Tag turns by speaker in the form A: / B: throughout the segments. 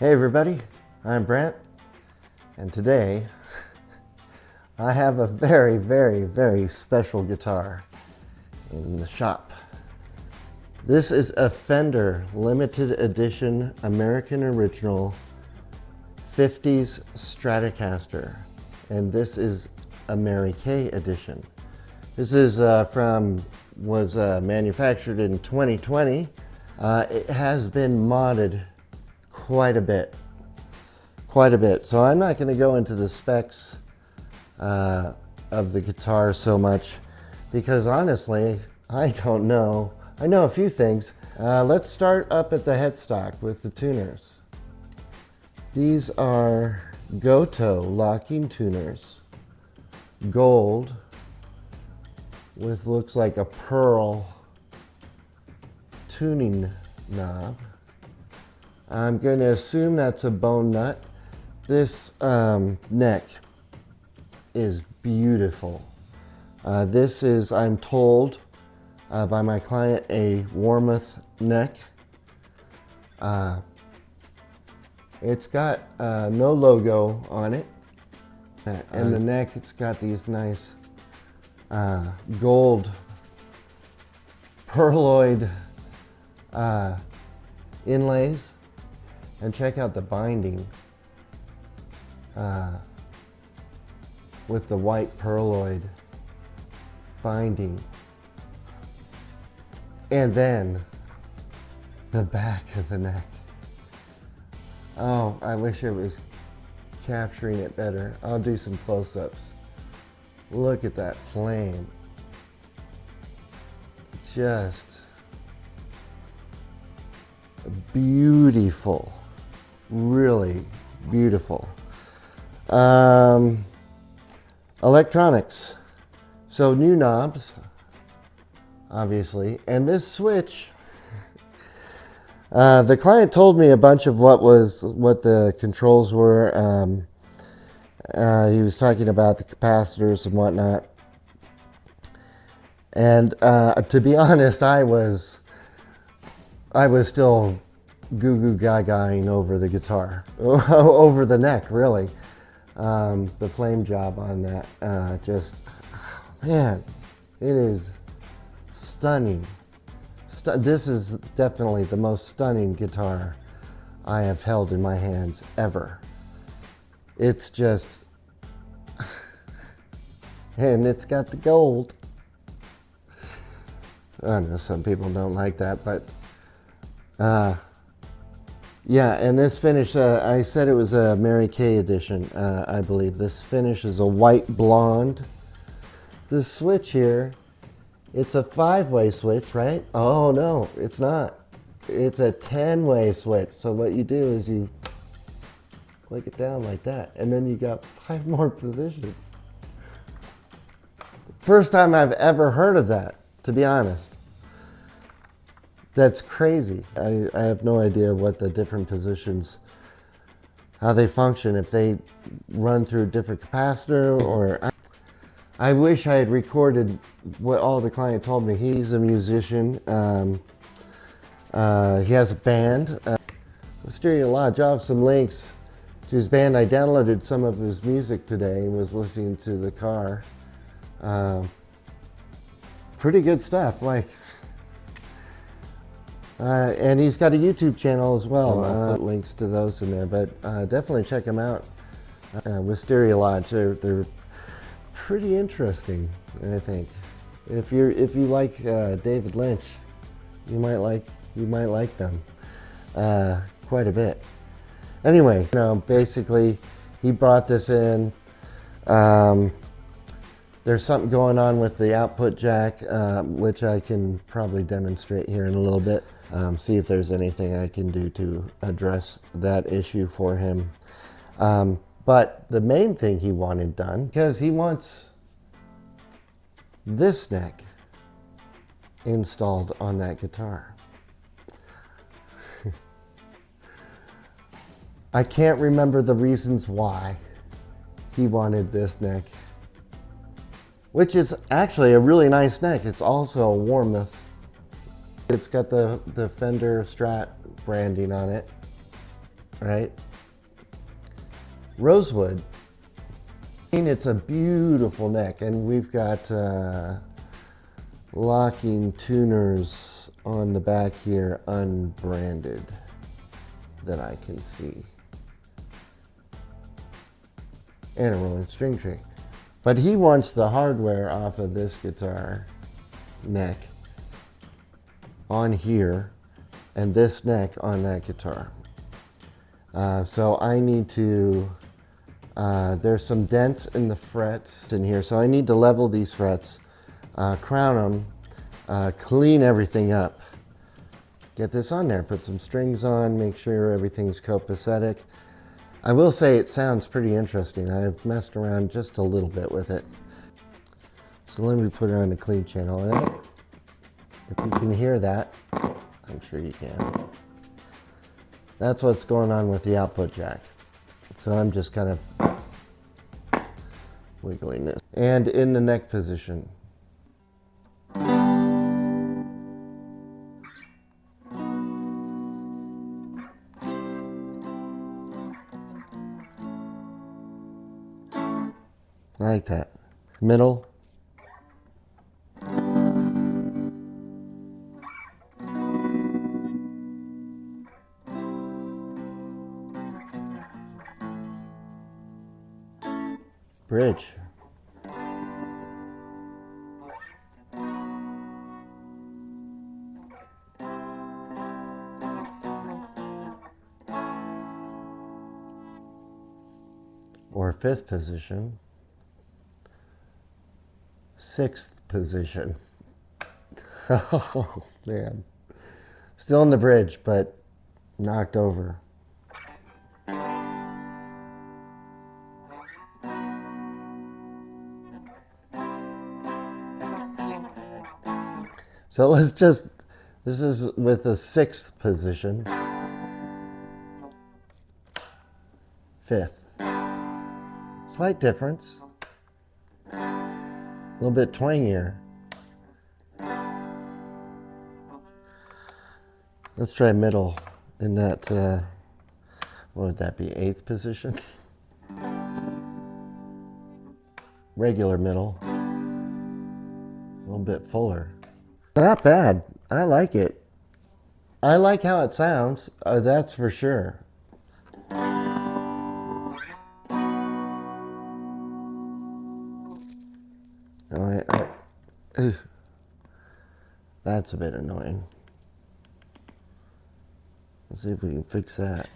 A: Hey everybody, I'm Brent, and today I have a very special guitar in the shop. This is a Fender limited edition American Original 50's Stratocaster, and this is a Mary Kaye edition. This is was manufactured in 2020. It has been modded quite a bit. So I'm not going to go into the specs of the guitar so much because honestly, I don't know. I know a few things. Let's start up at the headstock with the tuners. These are Goto locking tuners. Gold with looks like a pearl tuning knob. I'm going to assume that's a bone nut. This neck is beautiful. This is, I'm told by my client, a Warmoth neck. It's got no logo on it. And the neck, it's got these nice gold pearloid inlays. And check out the binding with the white pearloid binding. And then the back of the neck. Oh, I wish it was capturing it better. I'll do some close-ups. Look at that flame. Just beautiful. Really beautiful. Electronics. So new knobs, obviously, and this switch. The client told me a bunch of what the controls were. He was talking about the capacitors and whatnot. And to be honest, I was still goo goo gagaing over the guitar, over the neck, really. The flame job on that, man, it is stunning. This is definitely the most stunning guitar I have held in my hands ever. It's just, and it's got the gold. I know some people don't like that, but yeah, and this finish, I said it was a Mary Kaye edition, I believe. This finish is a white blonde. This switch here, it's a 5-way switch, right? Oh no, it's not. It's a 10-way switch. So what you do is you click it down like that, and then you got 5 more positions. First time I've ever heard of that, to be honest. That's crazy. I have no idea what the different positions, how they function, if they run through a different capacitor or... I wish I had recorded what all the client told me. He's a musician. He has a band. Wisteria Lodge, I have some links to his band. I downloaded some of his music today and was listening to the car. Pretty good stuff. And he's got a YouTube channel as well. I'll put links to those in there, but definitely check him out. Wisteria Lodge, they're pretty interesting, I think. If you like David Lynch, you might like them quite a bit. Anyway, basically he brought this in. There's something going on with the output jack, which I can probably demonstrate here in a little bit. See if there's anything I can do to address that issue for him. But the main thing he wanted done, because he wants this neck installed on that guitar. I can't remember the reasons why he wanted this neck, which is actually a really nice neck. It's also a Warmoth. It's got the Fender Strat branding on it. right? Rosewood. It's a beautiful neck, and we've got locking tuners on the back here, unbranded, that I can see. And a rolling string tree. But he wants the hardware off of this guitar neck on here, and this neck on that guitar. So I need to, there's some dents in the frets in here, so I need to level these frets, crown them, clean everything up, get this on there, put some strings on, make sure everything's copacetic. I will say it sounds pretty interesting. I've messed around just a little bit with it. So let me put it on the clean channel. And if you can hear that, I'm sure you can. That's what's going on with the output jack. So I'm just kind of wiggling this. And in the neck position. Like that. Middle. Bridge. Or fifth position. Sixth position. Oh man. Still in the bridge, but knocked over. So let's just, this is with the sixth position. Fifth. Slight difference. A little bit twangier. Let's try middle in that, what would that be, eighth position? Regular middle. A little bit fuller. Not bad. I like it. I like how it sounds, that's for sure. That's a bit annoying. Let's see if we can fix that.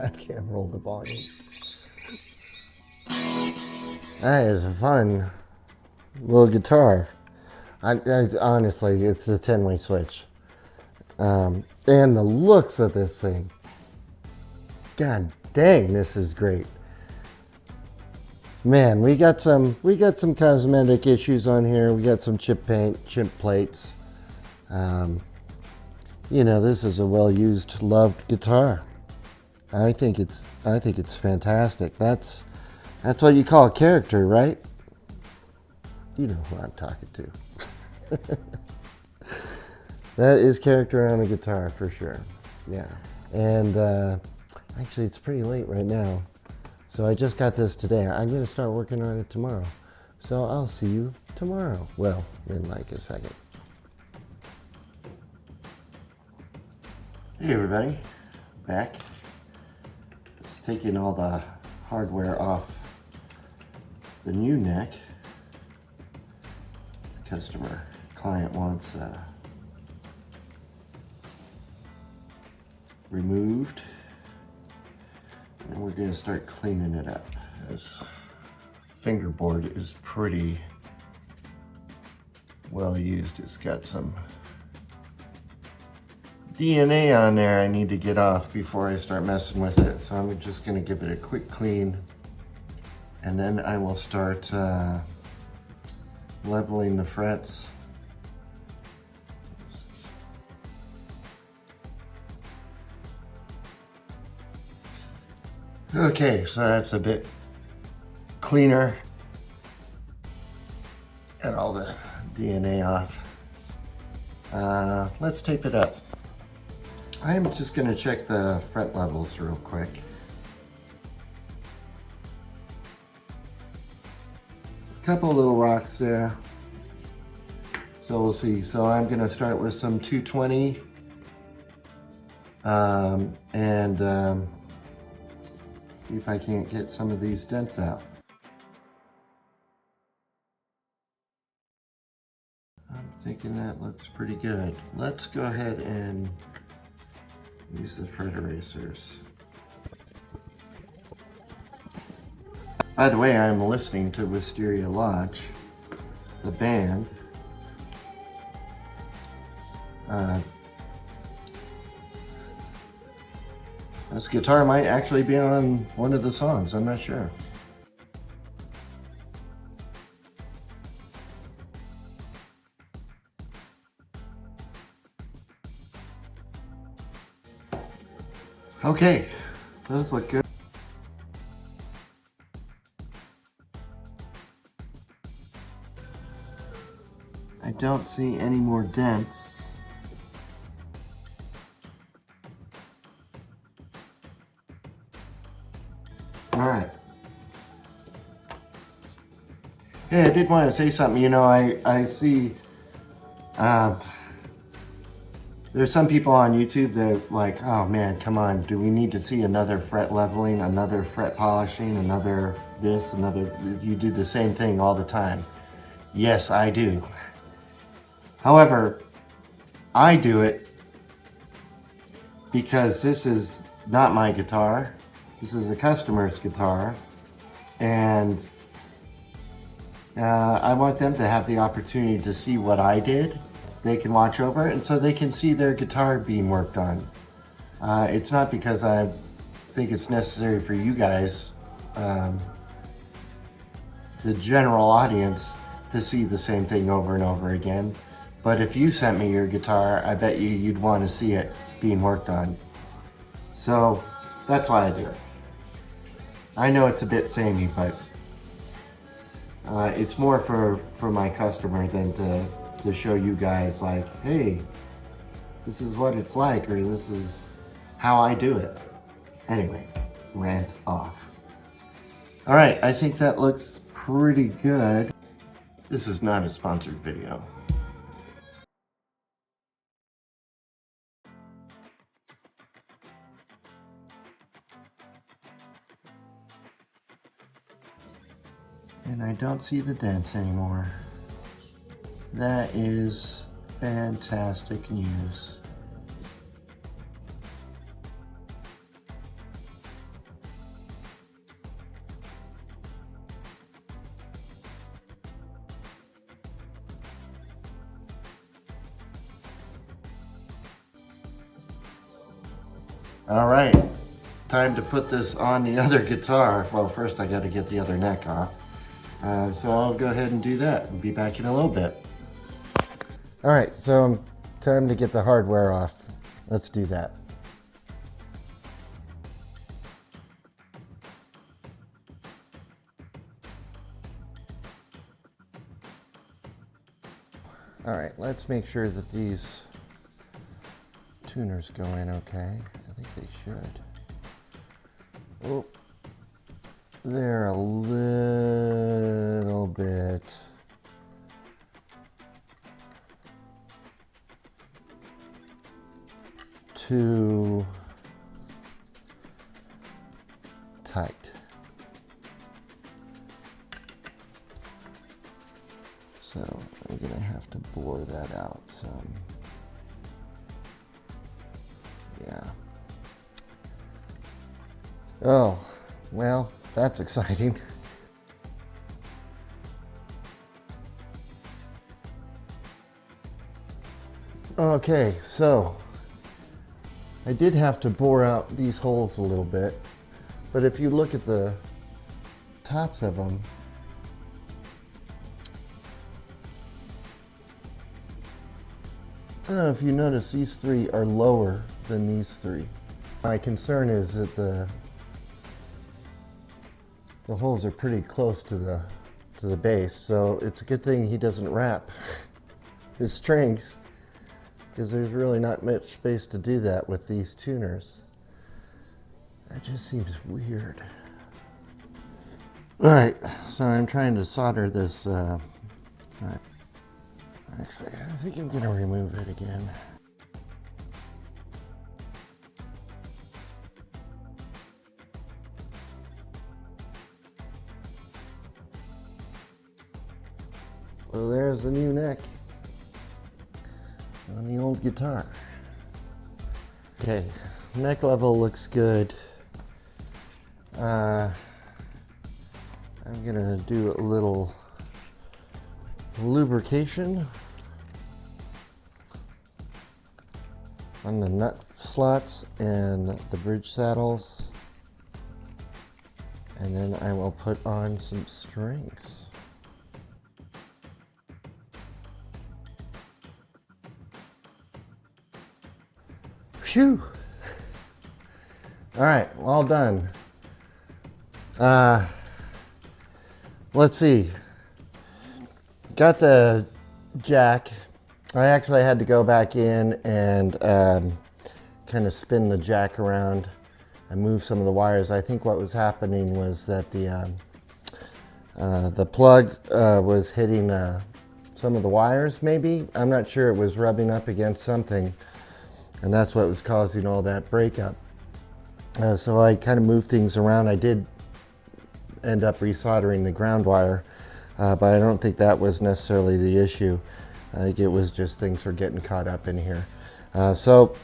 A: I can't roll the volume. That is a fun little guitar. Honestly, it's a 10-way switch. And the looks of this thing. God dang, this is great. Man, we got some cosmetic issues on here. We got some chip paint, chip plates. You know, this is a well-used, loved guitar. I think it's fantastic. That's what you call character, right? You know who I'm talking to. That is character on a guitar for sure. Yeah. And actually, it's pretty late right now, so I just got this today. I'm going to start working on it tomorrow. So I'll see you tomorrow. Well, in like a second. Hey everybody, back. Just taking all the hardware off the new neck. The client wants removed, and we're going to start cleaning it up. This fingerboard is pretty well used. It's got some DNA on there I need to get off before I start messing with it. So I'm just going to give it a quick clean, and then I will start leveling the frets. Okay, so that's a bit cleaner. Got all the DNA off. Let's tape it up. I'm just going to check the fret levels real quick. A couple little rocks there. So we'll see. So I'm going to start with some 220 and see if I can't get some of these dents out. I'm thinking that looks pretty good. Let's go ahead and use the fret erasers. By the way, I'm listening to Wisteria Lodge, the band. This guitar might actually be on one of the songs, I'm not sure. Okay, those look good. I don't see any more dents. All right. Yeah, I did want to say something. You know, I see there's some people on YouTube that like, oh man, come on, do we need to see another fret leveling, another fret polishing, another this, another, you do the same thing all the time. Yes, I do. However, I do it because this is not my guitar. This is a customer's guitar, and I want them to have the opportunity to see what I did. They can watch over it, and so they can see their guitar being worked on. It's not because I think it's necessary for you guys, the general audience, to see the same thing over and over again. But if you sent me your guitar, I bet you'd want to see it being worked on. So that's why I do it. I know it's a bit samey, but it's more for my customer than to show you guys like, hey, this is what it's like, or this is how I do it. Anyway, rant off. All right, I think that looks pretty good. This is not a sponsored video. And I don't see the dents anymore. That is fantastic news. All right, time to put this on the other guitar. Well, first I got to get the other neck off. So I'll go ahead and do that and be back in a little bit. All right, so time to get the hardware off. Let's do that. All right, let's make sure that these tuners go in okay. I think they should. Oh, they're a little bit too tight. So I'm gonna have to bore that out some. Yeah. Oh, well, that's exciting. Okay, so I did have to bore out these holes a little bit, but if you look at the tops of them, I don't know if you notice these three are lower than these three. My concern is that the holes are pretty close to the base, so it's a good thing he doesn't wrap his strings, because there's really not much space to do that with these tuners. That just seems weird. All right, so I'm trying to solder this. Actually, I think I'm gonna remove it again. Well, there's the new neck on the old guitar. Okay, neck level looks good. I'm gonna do a little lubrication on the nut slots and the bridge saddles, and then I will put on some strings. Phew! All right, all done. Let's see. Got the jack. I actually had to go back in and kind of spin the jack around. I moved some of the wires. I think what was happening was that the plug was hitting some of the wires, maybe. I'm not sure. It was rubbing up against something, and that's what was causing all that breakup. So I kind of moved things around. I did end up resoldering the ground wire, but I don't think that was necessarily the issue. I think it was just things were getting caught up in here. So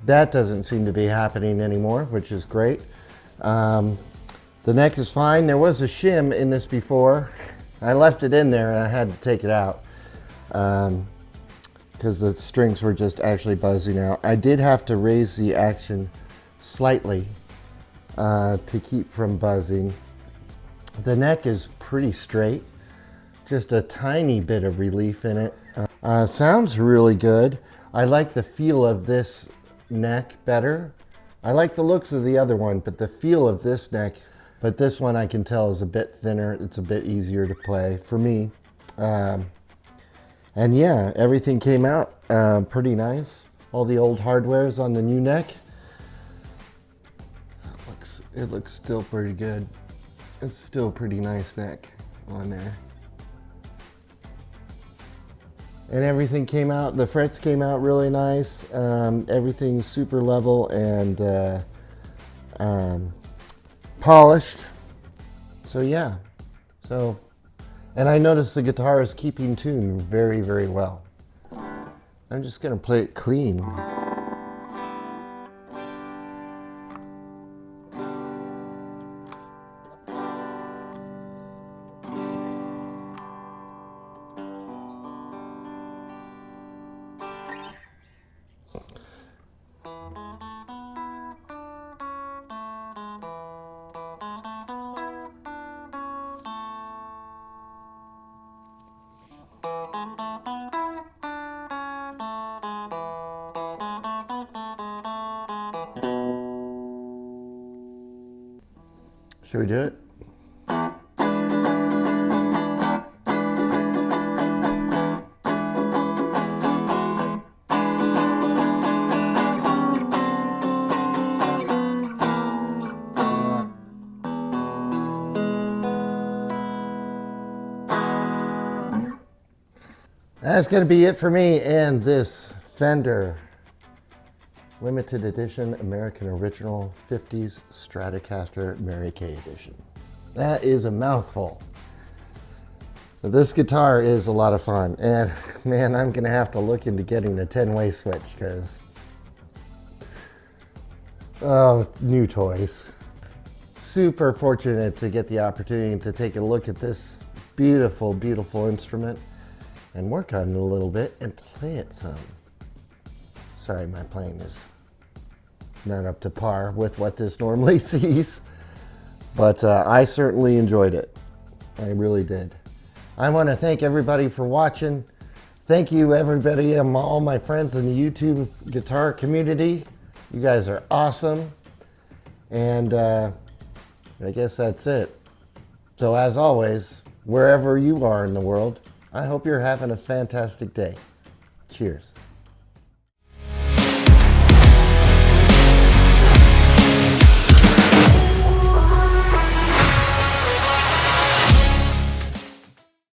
A: that doesn't seem to be happening anymore, which is great. The neck is fine. There was a shim in this before. I left it in there and I had to take it out because the strings were just actually buzzing out. I did have to raise the action slightly to keep from buzzing. The neck is pretty straight, just a tiny bit of relief in it. Sounds really good. I like the feel of this neck better. I like the looks of the other one, but the feel of this neck, but this one I can tell is a bit thinner. It's a bit easier to play for me. And yeah, everything came out pretty nice. All the old hardware's on the new neck. It looks still pretty good. It's still a pretty nice neck on there. And everything came out, the frets came out really nice. Everything's super level and polished. So yeah, and I noticed the guitar is keeping tune very, very well. I'm just gonna play it clean. Should we do it? That's going to be it for me and this Fender limited edition American Original 50s Stratocaster Mary Kaye edition. That is a mouthful. This guitar is a lot of fun, and man, I'm going to have to look into getting a 10-way switch because, oh, new toys. Super fortunate to get the opportunity to take a look at this beautiful, beautiful instrument and work on it a little bit and play it some. Sorry, my playing is not up to par with what this normally sees, but I certainly enjoyed it. I really did. I want to thank everybody for watching. Thank you, everybody, all my friends in the YouTube guitar community. You guys are awesome. And I guess that's it. So as always, wherever you are in the world, I hope you're having a fantastic day. Cheers.